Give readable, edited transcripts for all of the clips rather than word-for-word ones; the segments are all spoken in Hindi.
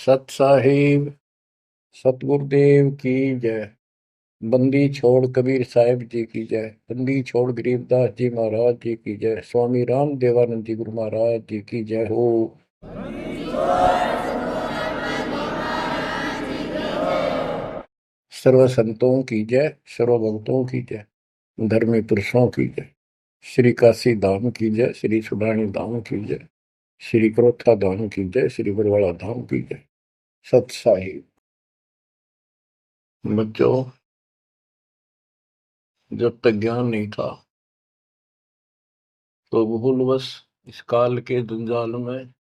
सत साहिब सतगुरुदेव की जय। बंदी छोड़ कबीर साहिब जी की जय। बंदी छोड़ गरीबदास जी महाराज जी की जय। स्वामी राम देवानंद जी गुरु महाराज जी की जय हो। सर्व संतों की जय, सर्व भक्तों की जय, धर्मी पुरुषों की जय। श्री काशी धाम की जय, श्री सुडानी धाम की जय, श्री क्रोथा धाम की जय, श्री बरवाड़ा धाम की जय। सत साहिब। बच्चों, जब तक ज्ञान नहीं था तो भूलवश इस काल के जंजाल में,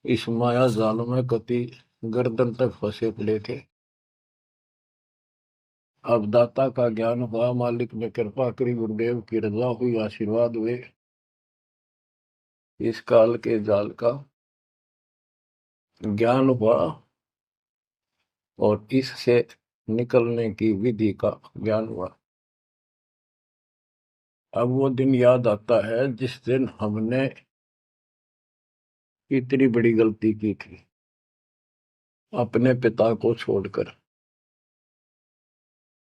इस माया जाल में कति गर्दन तक फंसे पड़े थे। अब दाता का ज्ञान हुआ, मालिक ने कृपा करी, गुरुदेव की रजा हुई, आशीर्वाद हुए। इस काल के जाल का ज्ञान हुआ और इससे निकलने की विधि का ज्ञान हुआ। अब वो दिन याद आता है जिस दिन हमने इतनी बड़ी गलती की थी, अपने पिता को छोड़कर,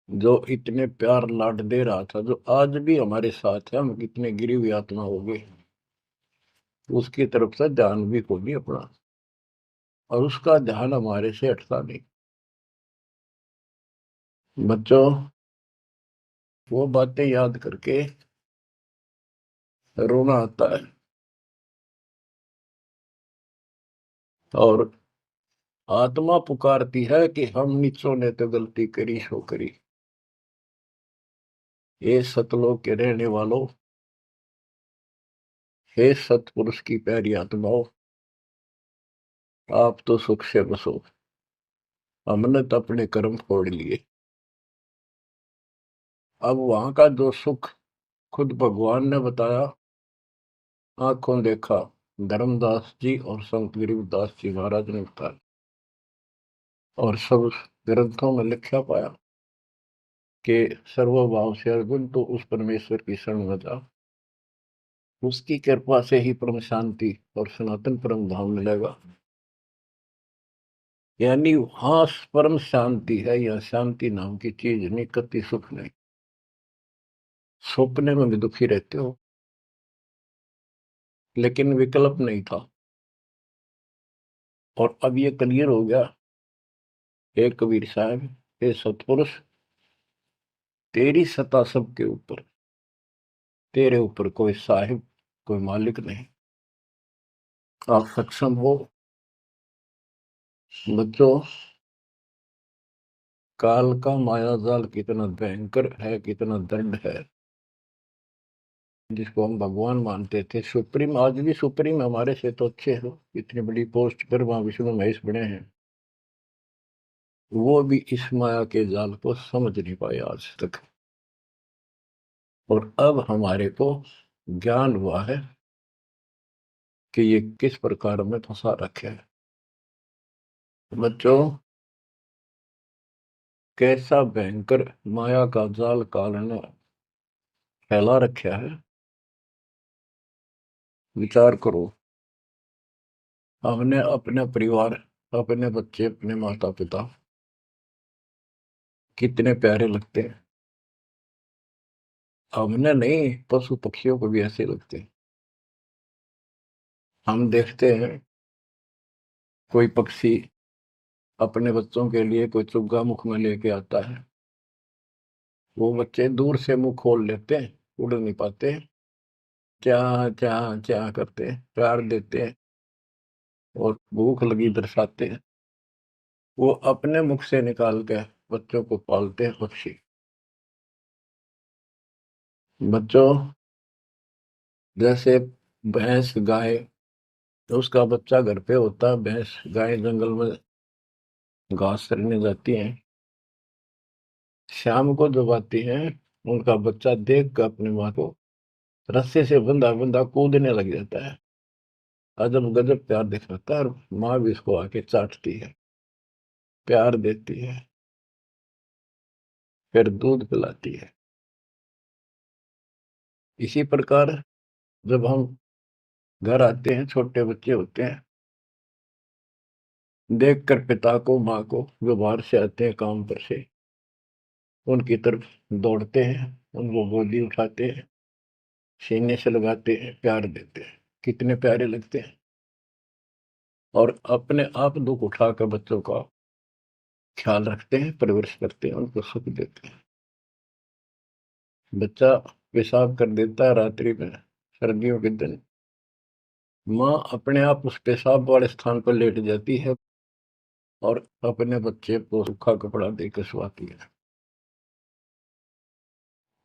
जो इतने प्यार लाड दे रहा था, जो आज भी हमारे साथ है। हम कितने गिरी हुई आत्मा हो गए, उसकी तरफ से ध्यान भी खो दिया अपना, और उसका ध्यान हमारे से हटता नहीं। बच्चों, वो बातें याद करके रोना आता है। और आत्मा पुकारती है कि हम नीचों ने तो गलती करी सो करी। हे सतलोक के रहने वालों, हे सतपुरुष की प्यारी आत्माओं, आप तो सुख से बसो। हमने तो अपने कर्म फोड़ लिए। अब वहां का जो सुख खुद भगवान ने बताया, आंखों देखा, धर्मदास जी और संत गरीबदास जी महाराज ने बताया, और सब ग्रंथों में लिखा पाया कि सर्वभाव से अर्जुन तो उस परमेश्वर की शरण में जा, उसकी कृपा से ही परम शांति और सनातन परम धाम मिलेगा। यानी वहां परम शांति है, या शांति नाम की चीज नहीं, कति सुख नहीं। सपने में भी दुखी रहते हो, लेकिन विकल्प नहीं था। और अब ये क्लियर हो गया। हे कबीर साहब, हे सतपुरुष, तेरी सत्ता सबके ऊपर, तेरे ऊपर कोई साहिब, कोई मालिक नहीं। आप सक्षम हो। बच्चों, काल का माया जाल कितना भयंकर है, कितना दंड है। जिसको हम भगवान मानते थे, सुप्रीम, आज भी सुप्रीम हमारे से तो अच्छे हो, इतनी बड़ी पोस्ट पर वहां विष्णु महेश बने हैं, वो भी इस माया के जाल को समझ नहीं पाए आज तक। और अब हमारे को ज्ञान हुआ है कि ये किस प्रकार में फंसा रखे है। बच्चों, कैसा भयंकर माया का जाल काल ने फैला रखा है, विचार करो। हमने अपने परिवार, अपने बच्चे, अपने माता पिता कितने प्यारे लगते हैं। हमने नहीं, पशु पक्षियों को भी ऐसे लगते हैं। हम देखते हैं कोई पक्षी अपने बच्चों के लिए कोई चुग्गा मुख में लेके आता है, वो बच्चे दूर से मुंह खोल लेते हैं, उड़ नहीं पाते, क्या क्या क्या करते हैं, प्यार देते हैं और भूख लगी दर्शाते हैं। वो अपने मुख से निकाल के बच्चों को पालते हैं पक्षी। बच्चों, जैसे भैंस गाय, तो उसका बच्चा घर पे होता है, भैंस गाय जंगल में घास चरने जाती हैं, शाम को जब आती हैं, उनका बच्चा देख कर अपनी माँ को रस्से से बंधा बंधा कूदने लग जाता है। अजब गजब प्यार दिखाता है, और माँ भी इसको आके चाटती है, प्यार देती है, फिर दूध पिलाती है। इसी प्रकार जब हम घर आते हैं, छोटे बच्चे होते हैं, देखकर पिता को माँ को जो बाहर से आते हैं काम पर से, उनकी तरफ दौड़ते हैं, उनको गोदी उठाते हैं, सीने से लगाते हैं, प्यार देते हैं, कितने प्यारे लगते हैं। और अपने आप दुख उठाकर बच्चों का ख्याल रखते हैं, परवरिश करते हैं, उनको सुख देते हैं। बच्चा पेशाब कर देता है रात्रि में, सर्दियों के दिन, माँ अपने आप उस पेशाब वाले स्थान पर लेट जाती है और अपने बच्चे को सूखा कपड़ा देकर सुलाती है।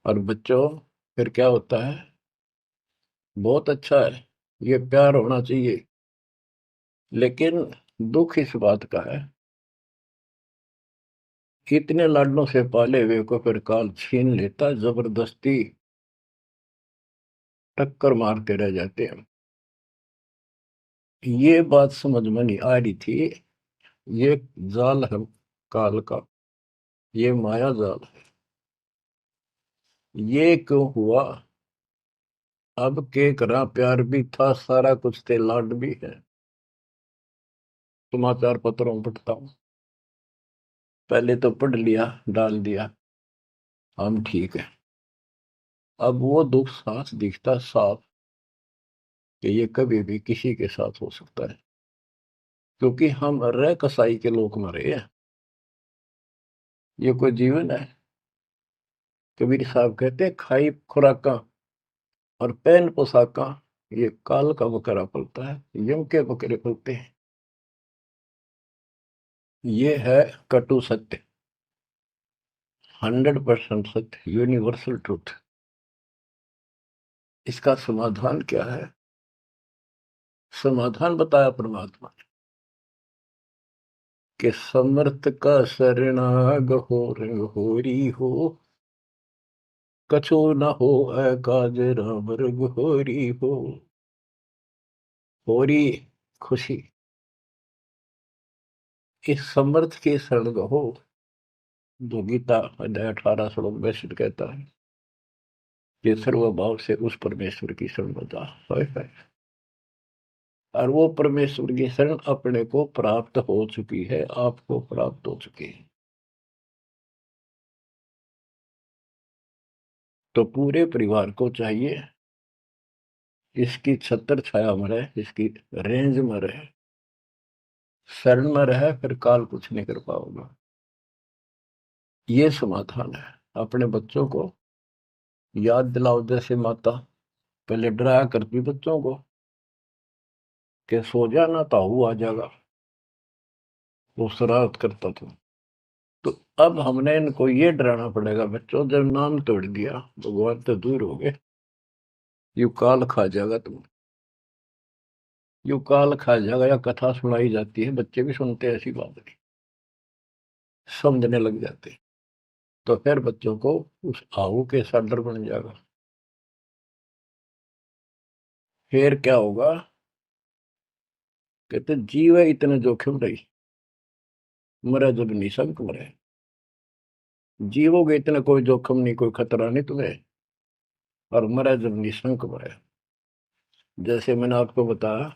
और बच्चों, फिर क्या होता है? बहुत अच्छा है, ये प्यार होना चाहिए। लेकिन दुख इस बात का है, इतने लाडलों से पाले हुए को फिर काल छीन लेता, जबरदस्ती टक्कर मारते रह जाते हैं। ये बात समझ में नहीं आ रही थी। ये जाल है काल का, ये माया जाल है। ये क्यों हुआ? अब के करा, प्यार भी था, सारा कुछ थे, लाड भी है। समाचार पत्रों में पढ़ता हूं, पहले तो पढ़ लिया, डाल दिया, हम ठीक है। अब वो दुख साफ दिखता साफ कि ये कभी भी किसी के साथ हो सकता है, क्योंकि हम रह कसाई के लोग मरे हैं। ये कोई जीवन है? कबीर साहब कहते हैं, खाई खुराका और पहन पोशाका, ये काल का बकरा पलता है, यम के बकरे पलते हैं। ये है कटु सत्य, 100% सत्य, यूनिवर्सल ट्रूथ। इसका समाधान क्या है? समाधान बताया परमात्मा ने कि समर्थ का शरणाग हो रंग होरी हो, कछु न हो काज राम रंग होरी हो। होरी खुशी, इस समर्थ की शरण हो, जो गीता अध्याय 18 श्लोक 62 कहता है कि सर्वभाव से उस परमेश्वर की शरण में जा। और वो परमेश्वर की शरण अपने को प्राप्त हो चुकी है, आपको प्राप्त हो चुकी है। तो पूरे परिवार को चाहिए इसकी छत्र छाया में रहे, इसकी रेंज में रहे, शरण में रहे, फिर काल कुछ नहीं कर पाओगे। ये समाधान है। अपने बच्चों को याद दिलाओ, जैसे माता पहले डराया करती बच्चों को कि सो जाना, ताऊ आ जाएगा, वो शरारत करता था। तो अब हमने इनको ये डराना पड़ेगा, बच्चों जब नाम तोड़ दिया, भगवान तो दूर हो गए, यू काल खा जाएगा तुम, यू काल खा जाएगा। या कथा सुनाई जाती है, बच्चे भी सुनते हैं, ऐसी बात नहीं, समझने लग जाते हैं। तो फिर बच्चों को उस आहू के साथ डर बन जाएगा। फिर क्या होगा? कहते जीव है इतने जोखिम रही, मरे जब निशंक मरे। जीवोगे इतना कोई जोखिम नहीं, कोई खतरा नहीं तुम्हें, और मरे जब निशंक मरे। जैसे मैंने आपको बताया,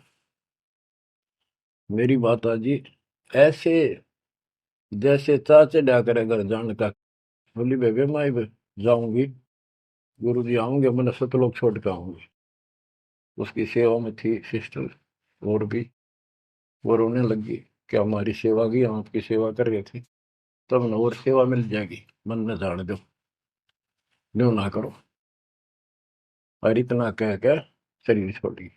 मेरी बात जी ऐसे, जैसे चाचे डा करे घर जान का, बोली बेबे मैं जाऊंगी, गुरु जी आऊंगे, मैंने सतलोक छोड़ के आऊंगी। उसकी सेवा में थी सिस्टर, और भी वो रोने लगी कि हमारी सेवा की, हम आपकी सेवा कर रहे थे, तब न और सेवा मिल जाएगी, मन में जान दो, न्यू ना करो। और इतना कह के शरीर छोड़ी।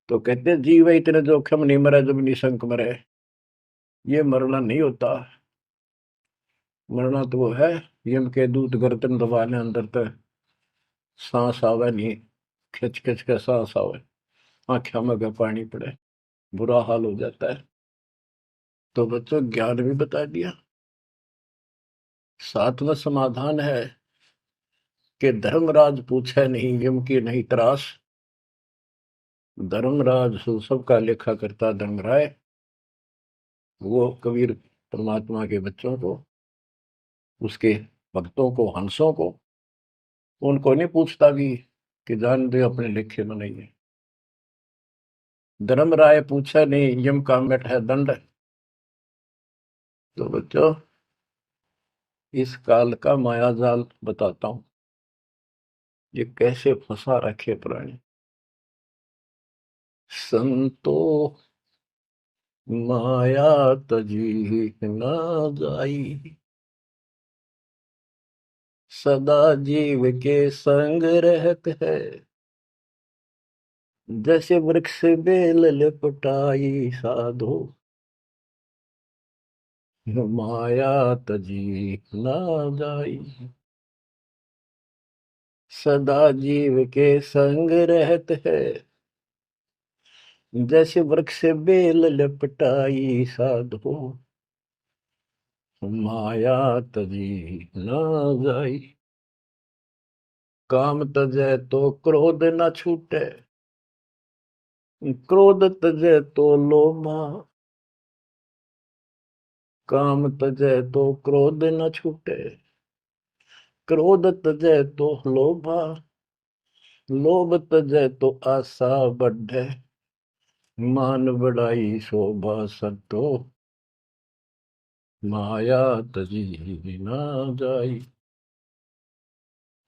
तो कहते जीव इतने जोखिम नहीं, मरे जब निशंक मरे। ये मरना नहीं होता, मरना तो वो है, यम के दूत गर्दन दबाने अंदर तक सांस आवे नहीं, खिंच खिंच के सांस आवे, आंखों में का पानी पड़े, बुरा हाल हो जाता है। तो बच्चों, ज्ञान भी बता दिया, साथ में समाधान है कि धर्मराज पूछे नहीं, यम की नहीं त्रास। धर्मराज सबका लेखा करता धर्मराय, वो कबीर परमात्मा के बच्चों को, उसके भक्तों को, हंसों को, उनको नहीं पूछता भी कि जान दे अपने लेखे में नहीं है। धर्मराय पूछा नहीं, यम का मिट है दंड। तो बच्चों, इस काल का माया जाल बताता हूं, ये कैसे फंसा रखे प्राणी। संतो माया तजी न जाई, सदा जीव के संग रहत है, जैसे वृक्ष बेल लिपटाई साधो, माया तजी न जाई। सदा जीव के संग रहत है, जैसे वृक्ष बेल लिपटाई साधो, माया तजी न जाई। काम तजै तो क्रोध न छूटे, क्रोध तजै तो लोभा। काम तजै तो क्रोध न छूटे, क्रोध तजै तो लोभा। लोभ तजै तो आशा बढ़े, मान बढ़ाई शोभा संतो, माया तजी न जाई।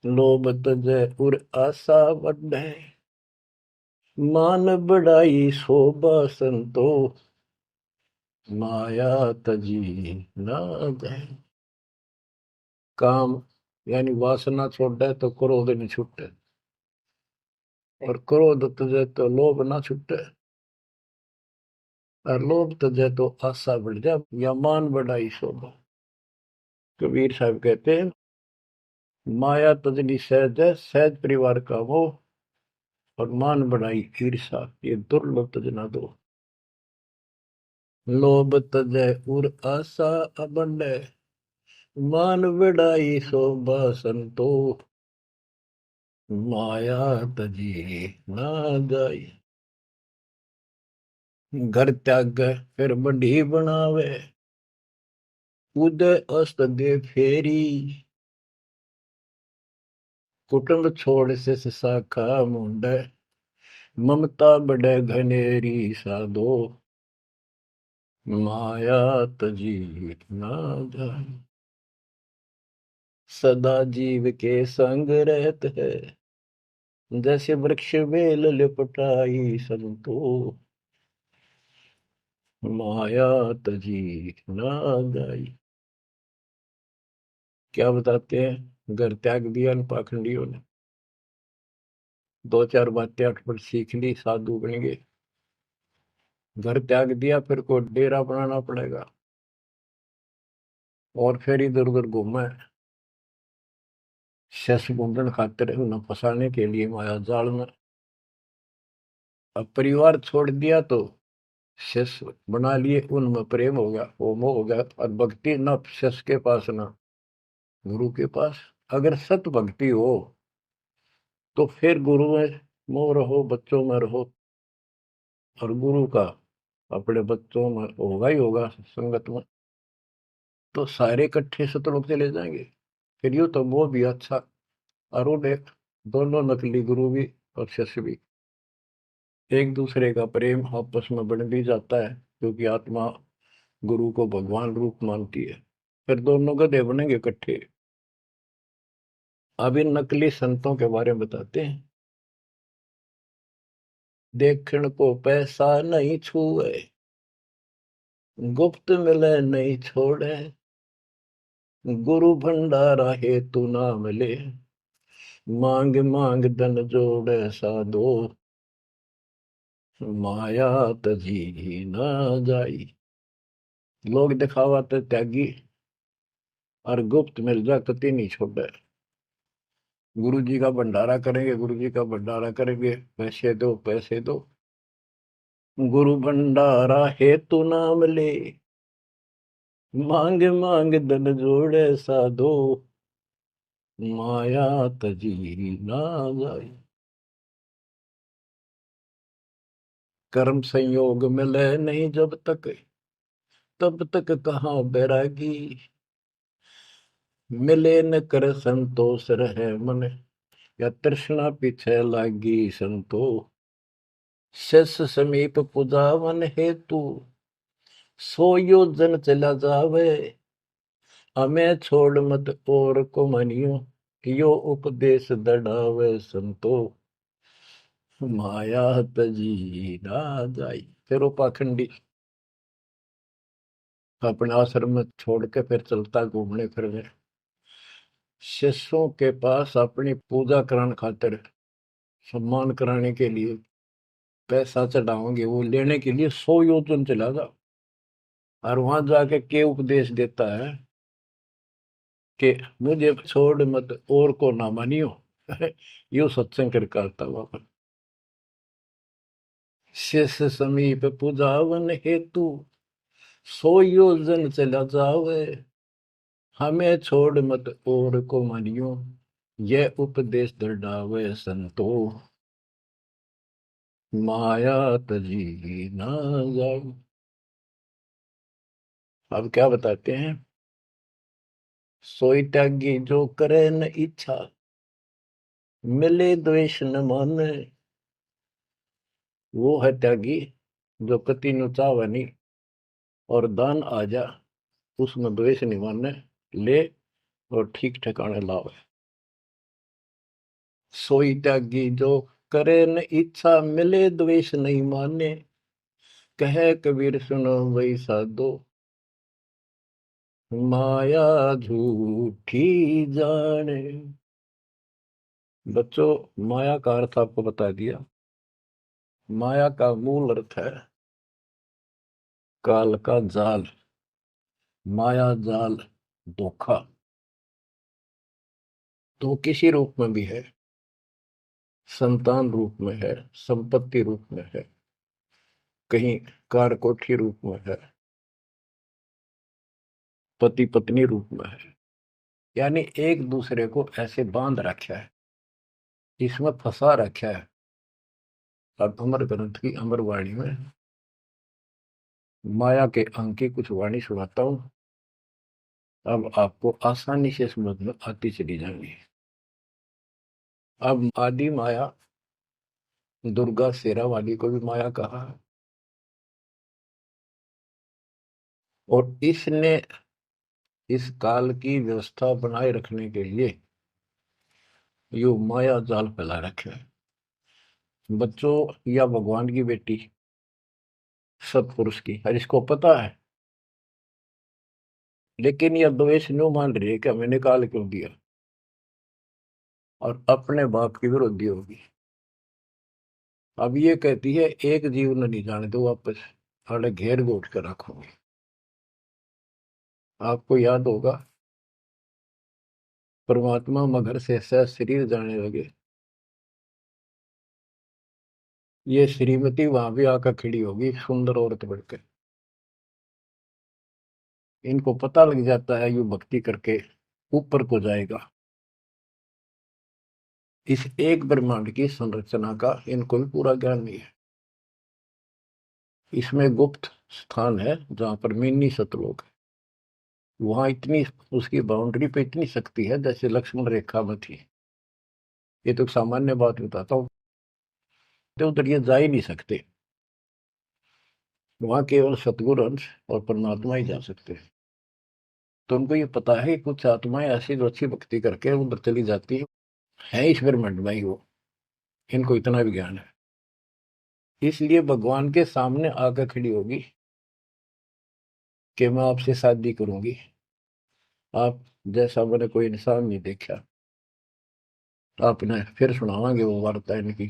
लोभ तजै उर आशा बढ़े, मान बढ़ाई शोभा संतो, माया तजी न जाई। काम यानी वासना छोड़े तो क्रोध नहीं छूटे, और क्रोध तजे तो लोभ ना छूटे, और लोभ तजे तो आशा बढ़ जाए या मान बढ़ाई शोभा। कबीर साहब कहते हैं, माया तजनी सहज है, सहज परिवार का वो, और मान बढ़ाई ईर्षा, ये दुर्लभ तजना दो। लोभ तजय उर आशा अबंडे, मान बढ़ाई शोभा संतो, माया तजी ना जाई। घर त्याग फिर बढ़ी बनावे, उदय अस्त दे फेरी। कुटुंब छोड़ से शाखा मुंडे, ममता बढ़े घनेरी साधो, माया तजी ना जाए। सदा जीव के संग रहत है, जैसे वृक्ष बेल लिपटाई संतो, माया तजी ना जाई। क्या बताते हैं, घर त्याग दिया इन पाखंडियों ने, दो चार बातें अटपट सीख ली, साधु बन गए। घर त्याग दिया, फिर को डेरा बनाना पड़ेगा, और फिर इधर उधर घूमे, शस घूमने खातिर उन्हें फंसाने के लिए माया जाल में। अब परिवार छोड़ दिया तो शस बना लिए, उनमें प्रेम हो गया, वो मोह हो गया, और भक्ति न शस के पास ना गुरु के पास। अगर सत भक्ति हो तो फिर गुरु में मोह रहो, बच्चों में रहो, और गुरु का अपने बच्चों में होगा ही होगा संगत में, तो सारे इकट्ठे सतलोक चले जाएंगे। फिर यूं तो वो भी अच्छा, और वो देख, दोनों नकली गुरु भी और शिष्य भी, एक दूसरे का प्रेम आपस में बढ़ भी जाता है, क्योंकि आत्मा गुरु को भगवान रूप मानती है। फिर दोनों गधे बनेंगे इकट्ठे। अब इन नकली संतों के बारे में बताते हैं। देखण को पैसा नहीं छुए, गुप्त मिले नहीं छोड़े, गुरु भंडारा हेतु ना मिले, मांग मांग धन जोड़े साधो, माया तजी ना जाई। लोग दिखावा तो त्यागी, और गुप्त मिल जा कति नहीं छोड़े। गुरु जी का भंडारा करेंगे, गुरु जी का भंडारा करेंगे, पैसे दो पैसे दो, गुरु भंडारा हेतु नाम ले, मांग मांग धन जोड़े साधो, माया तजी ना जाई। कर्म संयोग मिले नहीं जब तक, तब तक कहाँ बैरागी, मिले न कर संतोष रहे मन, या तृष्णा पीछे लागी संतो, शिष्य समीप पुजावन हेतु, सो योजन चला जावे। हमें छोड़ मत और को मनियो, यो उपदेश दढ़ावे संतो। माया तजी ना जाई। फिर वो पाखंडी अपने आश्रम में छोड़ के फिर चलता घूमने फिरने, शिष्यों के पास अपनी पूजा कराने खातिर, सम्मान कराने के लिए, पैसा चढ़ाओगे वो लेने के लिए 100 योजन चला जा। और वहां जाके के उपदेश देता है कि मुझे छोड़ मत और को ना मानियो। यो सत्संग कर करता हुआ शिष्य समीप पुजावन हेतु, 100 योजन चला जावे। हमें छोड़ मत और को मानियो, यह उपदेश दृढ़ावे संतो। माया तजी ना जाए। अब क्या बताते हैं, सोई त्यागी जो करे न इच्छा, मिले द्वेष न माने। वो है त्यागी जो कति नु चावे नहीं, और दान आ जा उसमें द्वेष नहीं माने, ले और ठीक ठिकाने लावे। सोई त्यागी जो करे न इच्छा, मिले द्वेष नहीं माने। कहे कबीर सुनो वही साधो, माया झूठी जाने। बच्चों, माया का अर्थ आपको बता दिया। माया का मूल अर्थ है काल का जाल, माया जाल, धोखा। तो किसी रूप में भी है, संतान रूप में है, संपत्ति रूप में है, कहीं कार कोठी रूप में है, पति पत्नी रूप में है। यानी एक दूसरे को ऐसे बांध रखा है, इसमें फंसा रखा है। अब अमर ग्रंथ की अमर वाणी में माया के अंक की कुछ वाणी सुनाता हूं। अब आपको आसानी से समझ में आती चली जाएंगी। अब आदि माया, दुर्गा शेरा वाली को भी माया कहा है, और इसने इस काल की व्यवस्था बनाए रखने के लिए यो माया जाल फैला रखे है। बच्चों, या भगवान की बेटी सतपुरुष की हर इसको पता है, लेकिन यह द्वेष न्यू मान रही है कि हमें निकाल क्यों दिया, और अपने बाप की विरोधी होगी। अब ये कहती है एक जीव न नहीं जाने दो वापस, अरे घेर घोट कर रखोगे। आपको याद होगा, परमात्मा मगर से सह शरीर जाने लगे, ये श्रीमती वहां भी आकर खड़ी होगी सुंदर औरत बढ़कर। इनको पता लग जाता है यू भक्ति करके ऊपर को जाएगा। इस एक ब्रह्मांड की संरचना का इनको भी पूरा ज्ञान नहीं है। इसमें गुप्त स्थान है जहां पर मिनी सतलोक है। वहां इतनी, उसकी बाउंड्री पे इतनी शक्ति है जैसे लक्ष्मण रेखा में थी। ये तो सामान्य बात बताता हूँ, तो उधर ये जा ही नहीं सकते। वहां केवल सतगुरु अंश और परमात्मा ही जा सकते हैं। तो उनको ये पता है कि कुछ आत्माएं ऐसी जो अच्छी भक्ति करके उधर चली जाती है इस ब्रह्मांड में ही वो, इनको इतना भी ज्ञान है। इसलिए भगवान के सामने आकर खड़ी होगी कि मैं आपसे शादी करूंगी, आप जैसा मैंने कोई इंसान नहीं देखा। आपने फिर सुनावांगे वो वार्ता इनकी।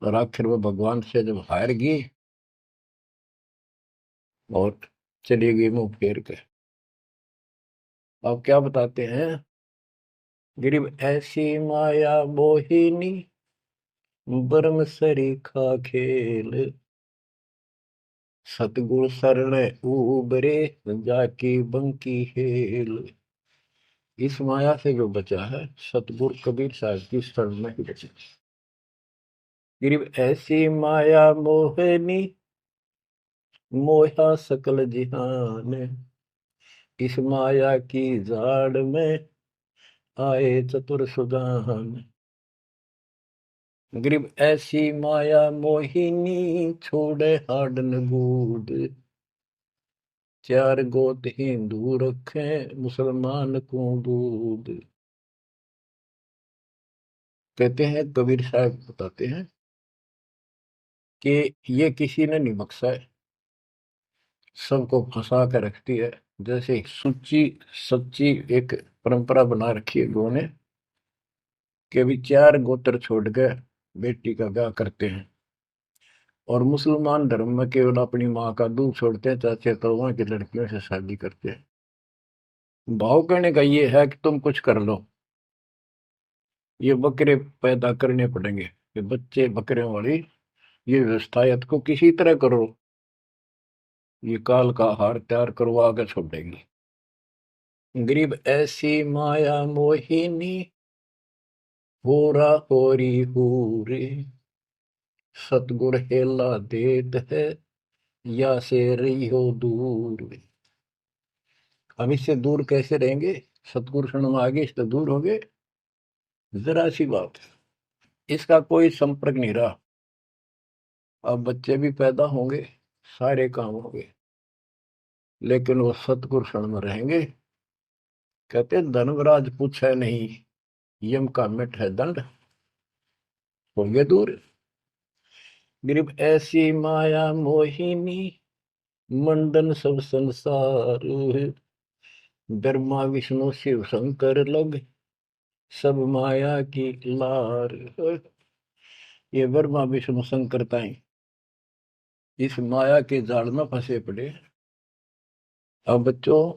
और आखिर में भगवान से जब हार गई और चली गई मुंह फेर के। अब क्या बताते हैं, गरीब ऐसी माया मोहिनी, बरम सरीखा खेल। सतगुर शरण उबरे, जाकी बंकी हेल। इस माया से जो बचा है, सतगुरु कबीर साहब की शरण में ही बचा। गरीब ऐसी माया मोहिनी, मोहा सकल जिहान। इस माया की जाड़ में आए चतुर सुजान। गरीब ऐसी माया मोहिनी छोड़े हाडन बूढ़, चार गोत हिंदू रखे मुसलमान को दूध। कहते हैं, कबीर साहब बताते हैं कि ये किसी ने नहीं बख्शा है, सबको फंसा कर रखती है। जैसे सुच्ची सच्ची एक परंपरा बना रखी है लोगों ने कि भी चार गोत्र छोड़ के बेटी का ब्याह करते हैं, और मुसलमान धर्म में केवल अपनी माँ का दूध छोड़ते हैं, चाचे तो वहां की लड़कियों से शादी करते हैं। भाव कहने का ये है कि तुम कुछ कर लो, ये बकरे पैदा करने पड़ेंगे, ये बच्चे बकरियों वाली ये व्यवस्था को किसी तरह करो, ये काल का हार तैयार करवा के छोड़ेंगे। गरीब ऐसी माया मोहिनी होरा होरी हूरे, सतगुर हेला देत है या से रही हो दूर। हम इससे दूर कैसे रहेंगे? सतगुरु शरण में आगे इससे दूर हो गए, जरा सी बात, इसका कोई संपर्क नहीं रहा। अब बच्चे भी पैदा होंगे, सारे काम होंगे, लेकिन वो सतगुरु शरण में रहेंगे। कहते धर्मराज पूछे नहीं, यम का मिट है दंड, होंगे दूर। गरीब ऐसी माया मोहिनी मंडन सब संसार, ब्रह्मा विष्णु शिव शंकर लग सब माया की लार। ये ब्रह्मा विष्णु शंकर ताई इस माया के जाल में फंसे पड़े। अब बच्चों,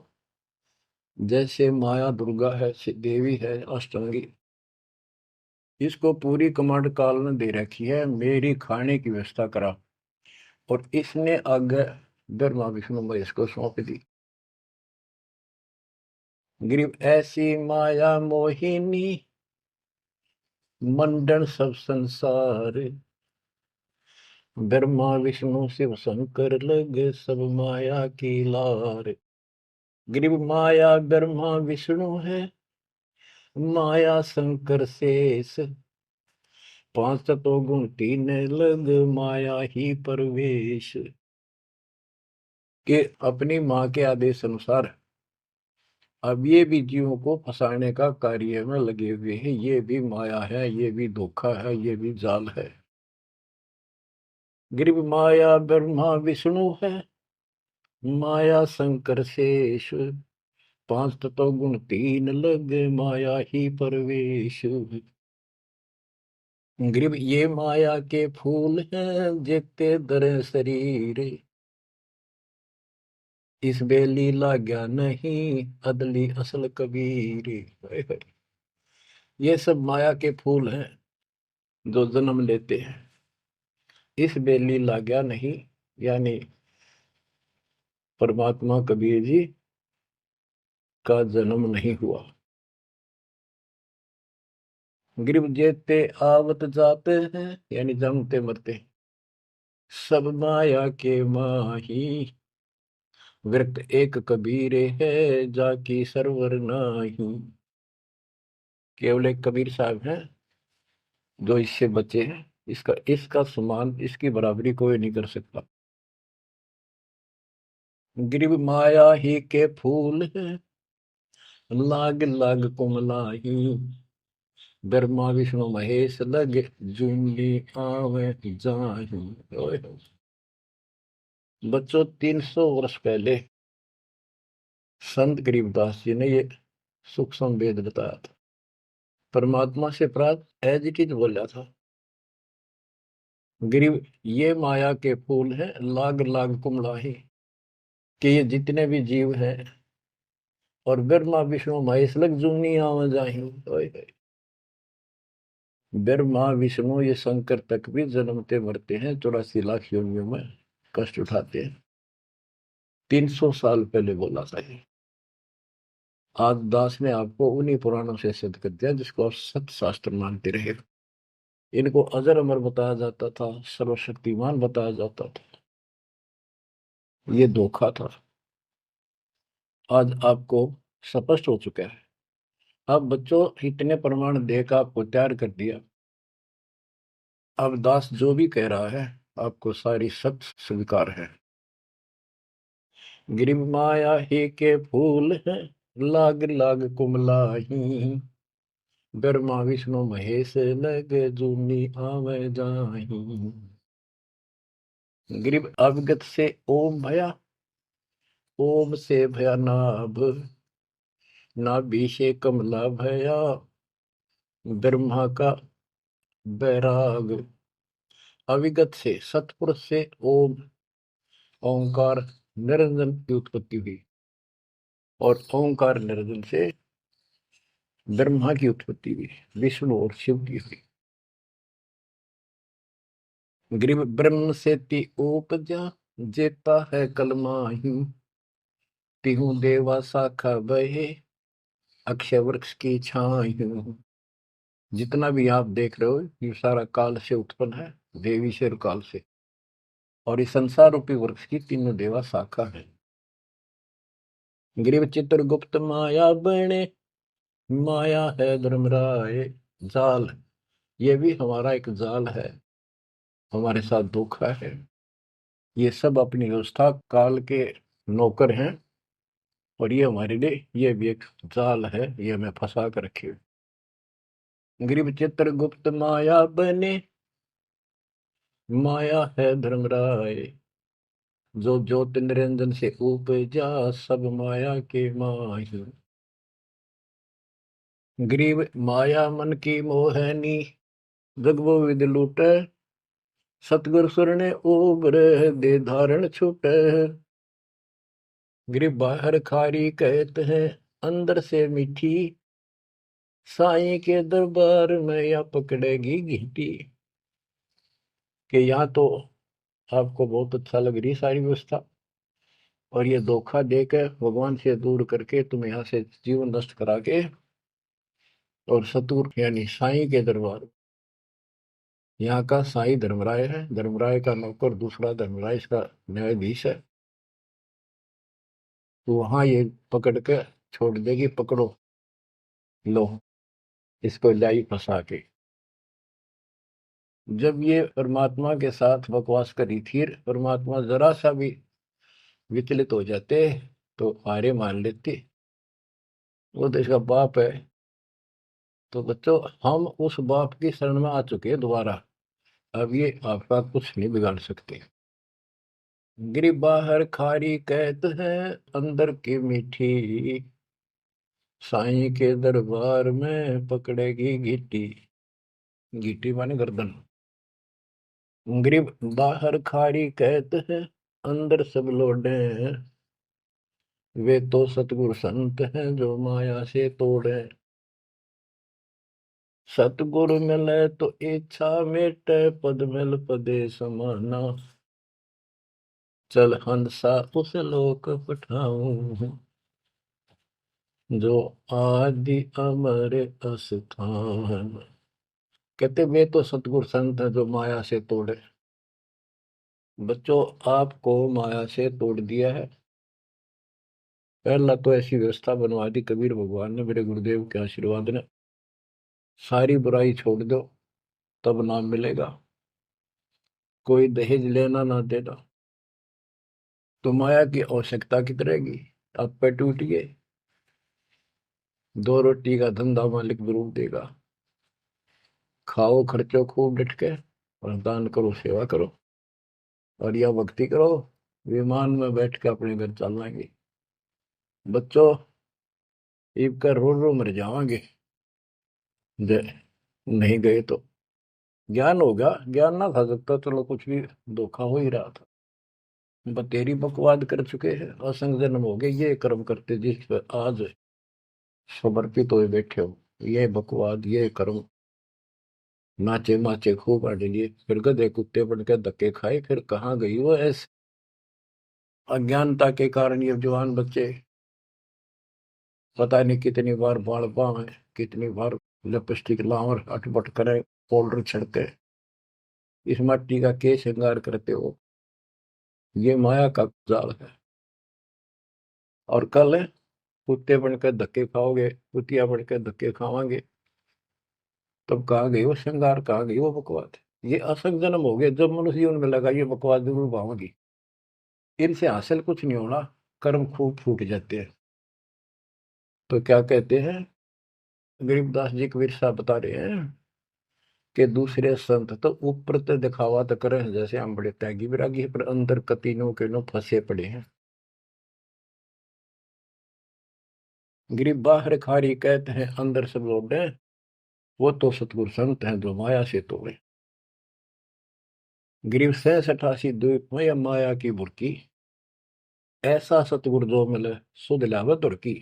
जैसे माया दुर्गा है, देवी है अष्टांगी, इसको पूरी कमांड काल ने दे रखी है, मेरी खाने की व्यवस्था करा, और इसने आगे ब्रह्मा विष्णु महेश को सौंप दी। गरीब ऐसी माया मोहिनी मंडन सब संसार, ब्रह्मा विष्णु शिव शंकर लगे सब माया की लार। गरीब माया ब्रह्मा विष्णु है, माया शंकर शेष, पांच तत्व गुण तीन लग माया ही परवेश। के अपनी माँ के आदेश अनुसार अब ये भी जीवों को फंसाने का कार्य में लगे हुए हैं। ये भी माया है, ये भी धोखा है, ये भी जाल है। गरीब माया ब्रह्मा विष्णु है, माया शंकर शेष, पांच तत्व गुण तीन लग माया ही परवेश। गरीब ये माया के फूल हैं जेते दर शरीर, इस बेली लाग्या नहीं अदली असल कबीर। ये सब माया के फूल हैं जो जन्म लेते हैं, इस बेली लाग्या नहीं, यानी परमात्मा कबीर जी का जन्म नहीं हुआ। गरीब जेते आवत जाते हैं, यानी जन्मते मरते, सब माया के माही, व्यक्त एक कबीर है जाकी सरवर नाही। केवल एक कबीर साहब हैं जो इससे बचे हैं, इसका इसका समान, इसकी बराबरी कोई नहीं कर सकता। गरीब माया ही के फूल है, लाग लाग कुमलाही, ब्रह्मा विष्णु महेश लग जूंगी आवे जाही। ओए होए। बच्चों, 300 वर्ष पहले संत गरीबदास जी ने ये सूक्ष्म वेद बताया था, परमात्मा से प्राप्त एज इट इज बोला था। गरीब ये माया के फूल हैं, लाग लाग कुमलाही, कि ये जितने भी जीव हैं, और ब्रह्मा विष्णु महेश लग जूनी आवा जाही। ओए होए। ब्रह्मा विष्णु ये शंकर तक भी जन्मते मरते हैं, 84 लाख योनियों में कष्ट उठाते हैं। 300 साल पहले बोला था ये। आज दास ने आपको उन्हीं पुराणों से सिद्ध कर दिया जिसको आप सत्य शास्त्र मानते रहे। इनको अजर अमर बताया जाता था, सर्वशक्तिमान बताया जाता था, ये धोखा था। आज आपको स्पष्ट हो चुका है। अब बच्चों, इतने प्रमाण देकर आपको तैयार कर दिया, अब दास जो भी कह रहा है आपको सारी सच स्वीकार है। गिरि माया ही के फूल है, लाग लाग कुमलाही, ब्रह्मा विष्णु महेश लगे जूनी आवे जाही। गिरिव अवगत से ओम भया, ओम से भया नाभ, नाभि से कमला भया, ब्रह्मा का बैराग। अविगत से सतपुरुष से ओम ओंकार निरंजन की उत्पत्ति हुई, और ओंकार निरंजन से ब्रह्मा की उत्पत्ति हुई, विष्णु और शिव की हुई। ग्रीव ब्रह्म से ति उपजा, जेता है कलमाही, तिहु देवा शाखा बहे, अक्षय वृक्ष की छाई। जितना भी आप देख रहे हो ये सारा काल से उत्पन्न है, देवी से और काल से, और इस संसार रूपी वृक्ष की तीनों देवा शाखा है। ग्रीव चित्रगुप्त माया बने, माया है धर्मराय जाल, ये भी हमारा एक जाल है, हमारे साथ धोखा है। ये सब अपनी व्यवस्था काल के नौकर हैं, और ये हमारे लिए ये भी एक जाल है, ये हमें फंसा कर रखे हुए। ग्रीव चित्रगुप्त माया बने, माया है धर्मराय, जो ज्योति निरंजन से उपजा, सब माया के माही। ग्रीव माया मन की मोहनी, जग वो विद लूटे, सतगुर सुर ने उबर दे धारण छूटे। ग्रीव बाहर खारी कहते हैं, अंदर से मीठी, साईं के दरबार में या पकड़ेगी घीटी। कि यहाँ तो आपको बहुत अच्छा लग रही सारी व्यवस्था, और ये धोखा देकर भगवान से दूर करके तुम यहाँ से जीवन नष्ट करा के, और सतुर यानी साईं के दरबार, यहाँ का साईं धर्मराय है, धर्मराय का नौकर दूसरा धर्मराय इसका न्यायाधीश है, तो वहां ये पकड़ के छोड़ देगी, पकड़ो लो इसको लाई फंसा के। जब ये परमात्मा के साथ बकवास करी थी, परमात्मा जरा सा भी विचलित हो जाते तो हारे मान लेते, वो तो इसका बाप है। तो बच्चों हम उस बाप की शरण में आ चुके हैं दोबारा, अब ये आपका कुछ नहीं बिगाड़ सकते। गिरी बाहर खारी कहत है, अंदर की मीठी, साईं के दरबार में पकड़ेगी घीटी। घीटी माने गर्दन। ग्रीब बाहर खारी कहत है, अंदर सब लोडे, वे तो सतगुरु संत हैं जो माया से तोड़े। सतगुरु मिले तो इच्छा मेटे, पद मिल पदे समाना, चल हंसा उस लोक पठाऊं, जो आदि अमर अस्थान। कहते वे तो सतगुरु संत हैं जो माया से तोड़े। बच्चों आपको माया से तोड़ दिया है। पहला तो ऐसी व्यवस्था बनवा दी कबीर भगवान ने, मेरे गुरुदेव के आशीर्वाद ने, सारी बुराई छोड़ दो तब नाम मिलेगा, कोई दहेज लेना ना देना, तो माया की आवश्यकता कितनी रहेगी। आप पे टूटिए, दो रोटी का धंधा मालिक जरूर देगा, खाओ खर्चो खूब डट के, और दान करो सेवा करो, और यह भक्ति करो, विमान में बैठ के अपने घर चल जाएंगे। बच्चों ईब कर रो रो मर जाओगे, नहीं गए तो ज्ञान होगा, ज्ञान ना था सकता, चलो कुछ भी धोखा हो ही रहा था। बतेरी बकवाद कर चुके हैं, असंग जन्म हो गए, ये कर्म करते जिस पर आज समर्पित हुए बैठे हो, ये बकवाद ये कर्म, नाचे माचे खूब आटे लिए, फिर गधे कुत्ते बन के धक्के खाए, फिर कहाँ गई वो ऐसे अज्ञानता के कारण। ये जवान बच्चे पता नहीं कितनी बार बाल पावे, कितनी बार लिपस्टिक लावर अटपट करे, पाउडर छिड़के, इस मट्टी का के श्रृंगार करते हो, ये माया का जाल है। और कल कुत्ते बनकर धक्के खाओगे, कुतिया बनकर धक्के खावांगे, तब कहाँ गई वो श्रृंगार, कहाँ गई वो बकवाद। ये असंग जन्म हो गया। जब मनुष्य जीवन में लगा ये बकवास जरूर पाऊंगी, इनसे हासिल कुछ नहीं होना, कर्म खूब फूट जाते हैं। तो क्या कहते हैं, गरीबदास जी कबीर साहब बता रहे हैं कि दूसरे संत तो ऊपर तो दिखावा तो करें जैसे हम बड़े त्यागी विरागी, पर अंदर कतीनों के नो फंसे पड़े हैं। गरीब बाहर खारी कहते हैं अंदर सब लोग हैं, वो तो सतगुरु संत हैं जो माया से तोड़े। गरीब 87 द्वीप में या माया की बुरकी, ऐसा सतगुरु जो मिले सुध लावे तुर्की।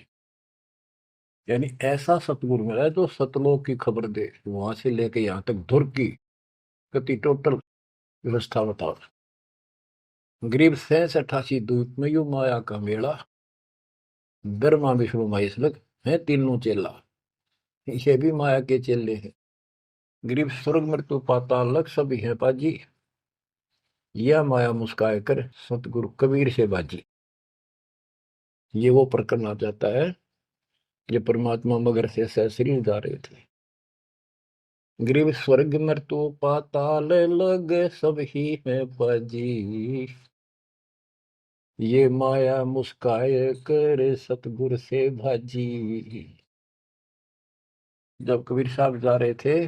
यानी ऐसा सतगुरु मिला जो सतलोक की खबर दे, वहां से लेके यहाँ तक धुर की गति टोटल व्यवस्था बताओ। गरीब 87 द्वीप में यू माया का मेला, ब्रह्मा विष्णु महेश लग है तीनों चेला, ये भी माया के चेले हैं। गरीब स्वर्ग मृत्यु पाताल लग सभी है पाजी, यह माया मुस्काए कर सतगुरु कबीर से बाजी। ये वो प्रकरण आ जाता है ये परमात्मा मगर से सहसरी जा रहे थे। गरीब स्वर्ग मृत्यु पाताल लग सब ही है पाजी, ये माया मुस्काए कर सतगुरु से भाजी। जब कबीर साहब जा रहे थे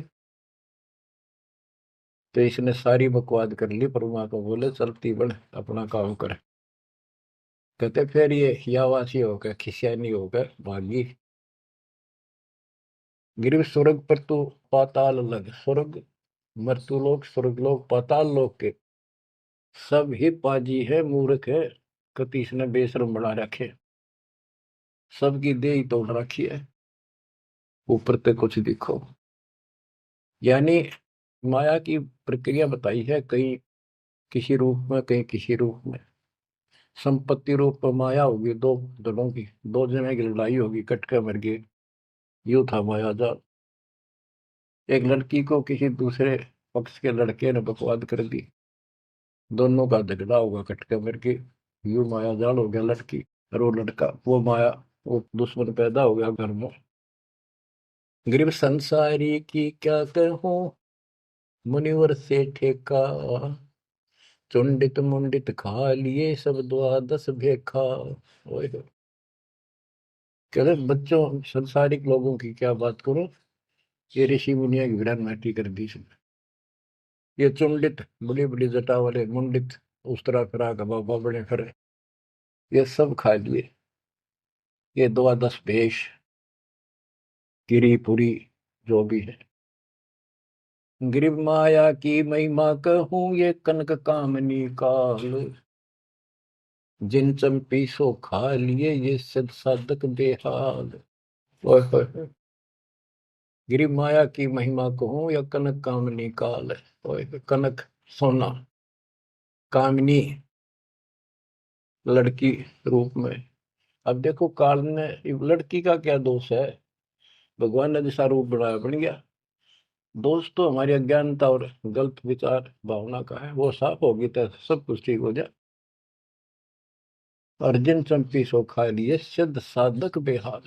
तो इसने सारी बकवाद कर ली, परमात्मा को बोले चलती बढ़ अपना काम कर। कहते फिर ये हियावासी होकर खिसियानी होकर भागी। गिरव स्वर्ग पर तू पाताल लग, स्वर्ग मृत्यु लोक स्वर्ग लोक पाताल लोक के सब ही पाजी है मूर्ख है, कतीस ने बेशरम बना रखे, सबकी दे ही तोड़ रखी है, ऊपर तक कुछ दिखो। यानी माया की प्रक्रिया बताई है, कहीं किसी रूप में कहीं किसी रूप में। संपत्ति रूप में माया होगी दो दलों की, दो जने की लड़ाई होगी, कट के मर गए, यूं था माया जाल। एक लड़की को किसी दूसरे पक्ष के लड़के ने बकवाद कर दी, दोनों का झगड़ा होगा कट के मर के, यूं माया जाल हो गया लड़की और वो लड़का, वो माया वो दुश्मन पैदा हो गया घर में। गरीब संसारी की क्या कहूं मुनिवर से ठेका, चुंडित मुंडित खा लिए सब द्वादश भेखा। ओए होए। कहते बच्चों संसारिक लोगों की क्या बात करूं, ये ऋषि मुनिया की विरान माटी कर दी इसने। ये चुंडित बड़ी बड़ी जटा वाले मुंडित उस तरह फिरा का बाबा बड़े फिर, ये सब खा लिए, ये द्वादश भेष गिरी पुरी जो भी है। गिरिव माया की महिमा कहूं ये कनक कामनी काल, जिन चंपी सो खा लिए ये सिद्ध साधक बेहाल। ओए होए होए। गिरिव माया की महिमा कहूं या कनक कामनी काल, ओए होए, कनक सोना, कामनी लड़की रूप में। अब देखो काल ने लड़की का क्या दोष है, भगवान ने जैसा रूप बनाया बन गया। दोष तो हमारी अज्ञानता और गलत विचार भावना का है, वो साफ होगी तो सब कुछ ठीक हो जाए। अर्जुन चंपी सो खा लिए सिद्ध साधक बेहाल,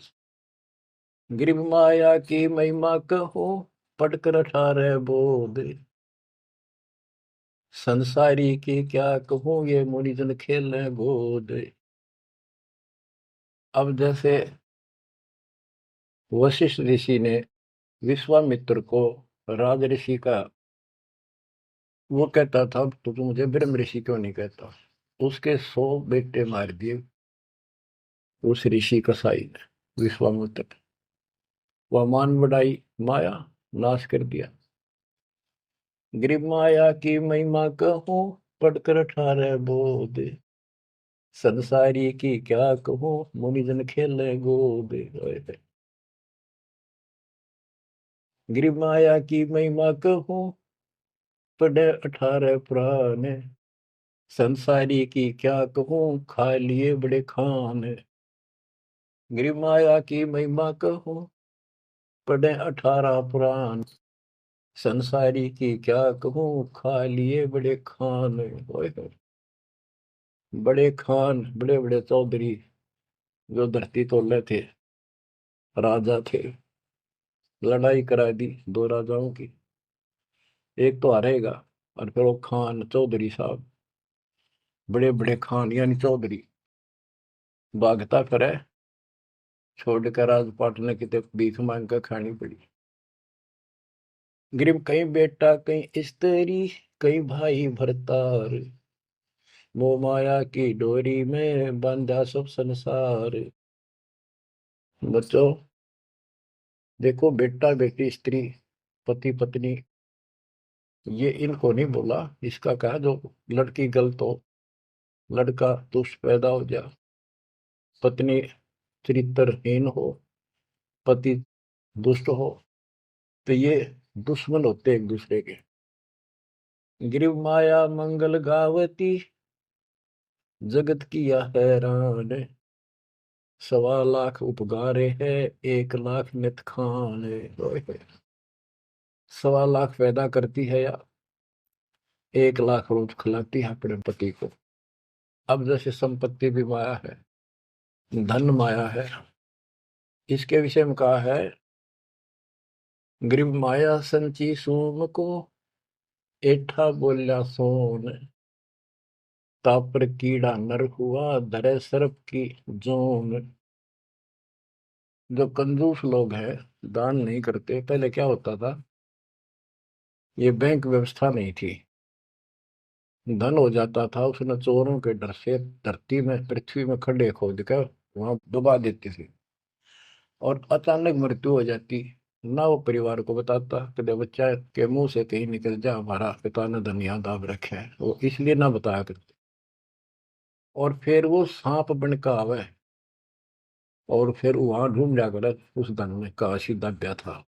गिरिव माया की महिमा कहो पढ़कर 18 बोध, संसारी की क्या कहूं ये मुनिजन खेल गोद। अब जैसे वशिष्ठ ऋषि ने विश्वामित्र को राज ऋषि का, वो कहता था तो तू मुझे ब्रह्म ऋषि क्यों नहीं कहता, उसके 100 बेटे मार दिए उस ऋषि कसाई ने विश्वामित्र। वह मान बढ़ाई माया, नाश कर दिया। गिरिव माया की महिमा कहूं पढ़कर 18 बोध, संसारी की क्या कहूं मुनिजन खेले गोद। गिरिव माया की महिमा कहूं पढ़े 18 पुराण, संसारी की क्या कहूं खा लिए बड़े खान। गिरिव माया की महिमा कहूं पढ़े 18 पुराण, संसारी की क्या कहूं खा लिए बड़े खान। ओए होए। बड़े खान बड़े बड़े चौधरी जो धरती तोड़े थे, राजा थे, लड़ाई करा दी दो राजाओं की, एक तो हारेगा। और फिर वो खान चौधरी साहब, बड़े बड़े खान यानी चौधरी, भागता करे, छोड़ कर राजपाट ने कितने भीख मांग कर खानी पड़ी। गरीब कहीं बेटा कहीं स्त्री, कहीं भाई भरतार, मोह माया की डोरी में बांधा सब संसार। बच्चों देखो, बेटा बेटी स्त्री पति पत्नी, ये इनको नहीं बोला। इसका कहा जो लड़की गलत हो, लड़का दुष्ट पैदा हो जा, पत्नी चरित्रहीन हो, पति दुष्ट हो, तो ये दुश्मन होते एक दूसरे के। गिरिव माया मंगल गावती, जगत किया हैरान, 1.25 लाख उपगारे है, 1 लाख नित खान। 1.25 लाख पैदा करती है या 1 लाख रोज खिलाती है अपने पति को। अब जैसे संपत्ति भी माया है, धन माया है, इसके विषय में कहा है, गरीब माया संची सूम को, एठा बोल्या सोन, तापर कीड़ा नर हुआ, धरे सर्प की जोन। जो कंजूस लोग हैं, दान नहीं करते, पहले क्या होता था, ये बैंक व्यवस्था नहीं थी, धन हो जाता था उसने चोरों के डर से धरती में पृथ्वी में खड्डे खोद कर वहां डुबा देती थी, और अचानक मृत्यु हो जाती, ना वो परिवार को बताता, कदे बच्चा के मुंह से कहीं निकल जा हमारा पिता ने धन याद दाब रखे है, वो इसलिए ना बताया करते। और फिर वो सांप बन का आवे, और फिर वहां ढूंढ जा कर उस धन में काशी दब्या था,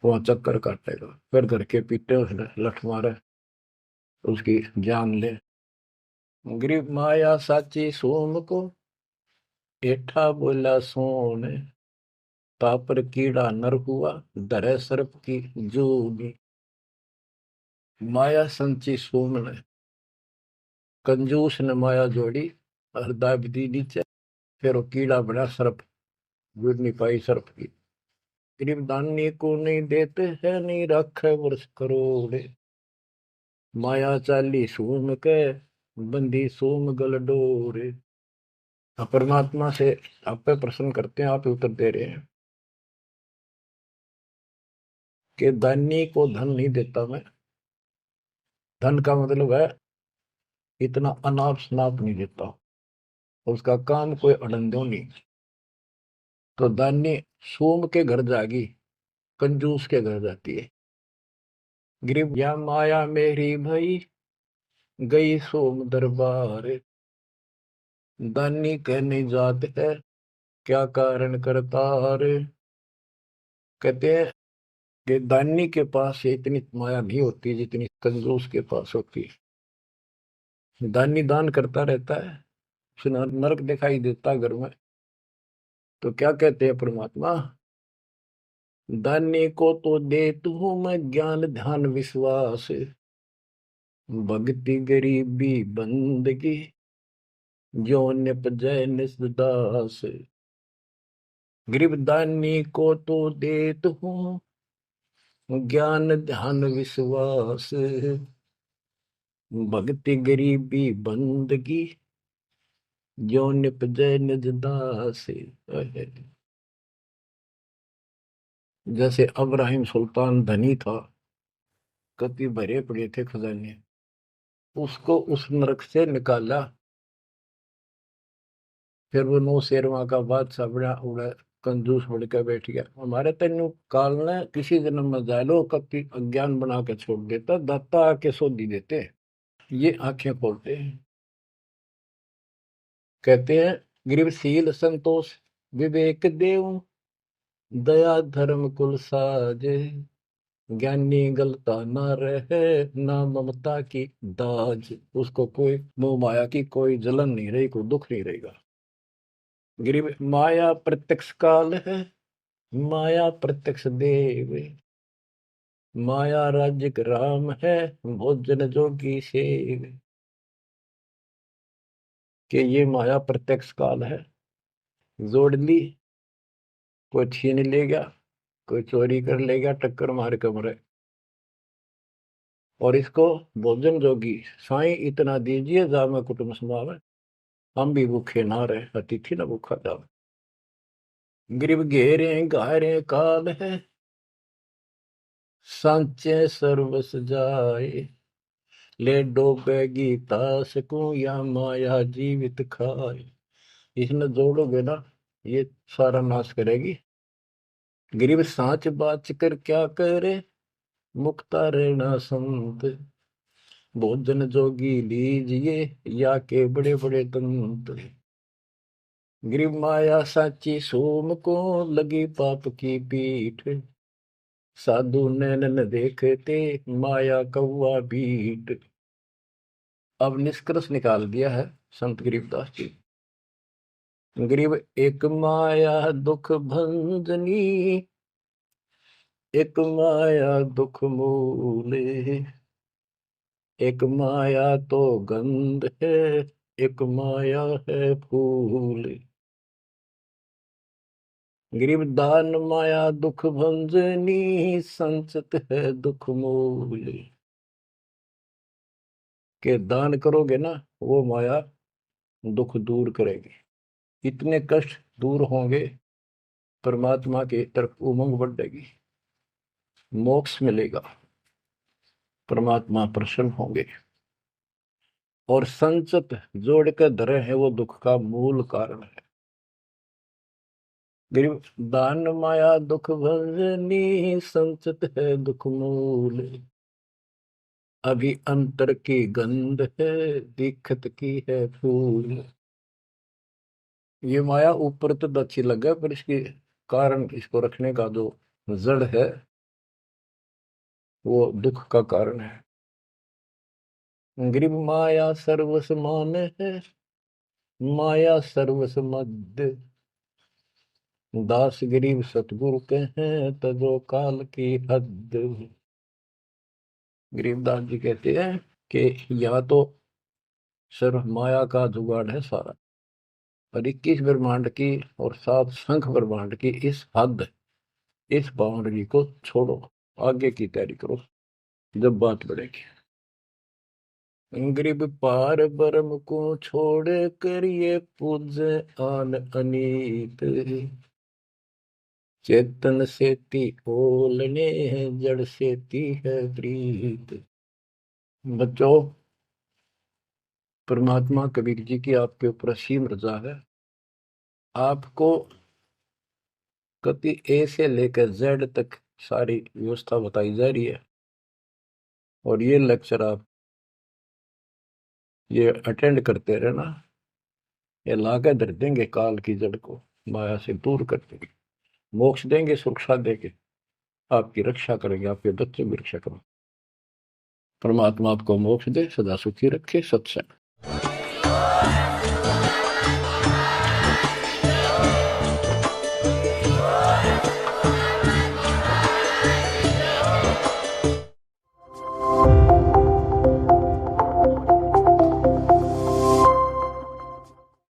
वहां चक्कर काटेगा, फिर घर के पीटे उसने लठ मारे, उसकी जान ले। गरीब माया साची सोम को, एठा बोला सोन, तापर कीड़ा नर हुआ, धरे सर्प की जूनी। माया संची सोम ने, कंजूस ने माया जोड़ी और दाब दी नीचे, फिर वो कीड़ा बना सर्प, जुड़ नहीं पाई सर्प की। गरीब दानी को नहीं देते है, नहीं रखे वर्ष करोड़, माया चाली सोम के, बंदी सोम गल डोर। परमात्मा से आप पे प्रश्न करते हैं, आप ही उत्तर दे रहे हैं कि दानी को धन नहीं देता मैं। धन का मतलब है इतना अनाप शनाप नहीं देता, उसका काम कोई अड़ंदो नहीं। तो दानी सोम के घर जागी, कंजूस के घर जाती है। गरीब या माया मेरी भई, गई सोम दरबार, दानी कहने जात है, क्या कारण करतार। कहते हैं कि दानी के पास इतनी माया नहीं होती जितनी कंजूस के पास होती है। दानी दान करता रहता है, उसे नरक दिखाई देता घर में। तो क्या कहते हैं परमात्मा, दानी को तो देता हूं मैं ज्ञान ध्यान विश्वास, भक्ति गरीबी बंदगी, जो निपजय निसदास। गरीब दानी को तो देता हूँ ज्ञान ध्यान विश्वास, भक्ति गरीबी बंदगी, जो निपजय निज दास। जैसे अब्राहिम सुल्तान धनी था, कति भरे पड़े थे खजाने, उसको उस नरक से निकाला, फिर वो नौ शेरवा का बादशाह बड़ा उड़ा, कंजूस बन के बैठ गया। हमारे तेन काल ने किसी जन्म में जालो कति अज्ञान बना के छोड़ देता, दाता आके सोधी देते, ये आंखें खोलते हैं। कहते हैं गरीबशील संतोष विवेक देव, दया धर्म कुल साजे, ज्ञानी गलता ना रहे, ना ममता की दाज। उसको कोई मोह माया की कोई जलन नहीं रही, कोई दुख नहीं रहेगा। गरीब माया प्रत्यक्ष काल है, माया प्रत्यक्ष देव, माया राज्य राम है, भोजन जोगी सेव। कि ये माया प्रत्यक्ष काल है, जोड़ ली, कोई छीन ले गया, कोई चोरी कर ले गया, टक्कर मार के मरे। और इसको भोजन जोगी साईं इतना दीजिए जामे कुटुंब समावे, हम भी भूखे ना रहे अतिथि न भूखा जावे। गिरब घेरे घारे काल है, सांचे सर्वस जाए, ले डोबेगी तास को या माया जीवित खाए। इसने जोड़ोगे ना ये सारा नाश करेगी। गरीब सांच बाच कर क्या करे, मुक्ता रहना संत, भोजन जोगी लीजिए या के बड़े बड़े दंत। गरीब माया साची सोम को लगी पाप की पीठ, साधु नैन न देखते माया कौवा बीट। अब निष्कर्ष निकाल दिया है संत गरीबदास जी। गरीब एक माया दुख भंजनी, एक माया दुख मूले, एक माया तो गंध है, एक माया है फूल। गरीब दान माया दुख भंजनी, संचत है दुख मूल। के दान करोगे ना वो माया दुख दूर करेगी, इतने कष्ट दूर होंगे, परमात्मा की तरफ उमंग बढ़ेगी, मोक्ष मिलेगा, परमात्मा प्रसन्न होंगे। और संचत जोड़ कर धरे है वो दुख का मूल कारण है। गरीब दान माया दुख भंजनी, संचत है दुख मूल। अभी अंतर की गंध है, दिखत की है फूल। ये माया ऊपर तो अच्छी लगे पर इसके कारण, इसको रखने का जो जड़ है वो दुख का कारण है। गरीब माया सर्वस मान है, माया सर्वस मद, दास गरीब सतगुरु के हैं तजो काल की हद। गरीबदास जी कहते हैं कि या तो सिर्फ माया का जुगाड़ है सारा, और 21 ब्रह्मांड की और 7 शंख ब्रह्मांड की इस हद, इस बाउंड्री को छोड़ो, आगे की तैयारी करो जब बात बढ़ेगी। गरीब पार ब्रह्म को छोड़ करिए पूज आन अनीत, चेतन सेती ओलने जड़ सेती है प्रीत। बच्चों, परमात्मा कबीर जी की आपके ऊपर असीम रजा है। आपको कति ए से लेकर जेड तक सारी व्यवस्था बताई जा रही है, और ये लेक्चर आप ये अटेंड करते रहना, ये लाकर धर देंगे काल की जड़ को, माया से दूर कर देंगे, मोक्ष देंगे, सुरक्षा देंगे, आपकी रक्षा करेंगे, आपके बच्चे की रक्षा करेंगे। परमात्मा आपको मोक्ष दे, सदा सुखी रखे। सत्संग।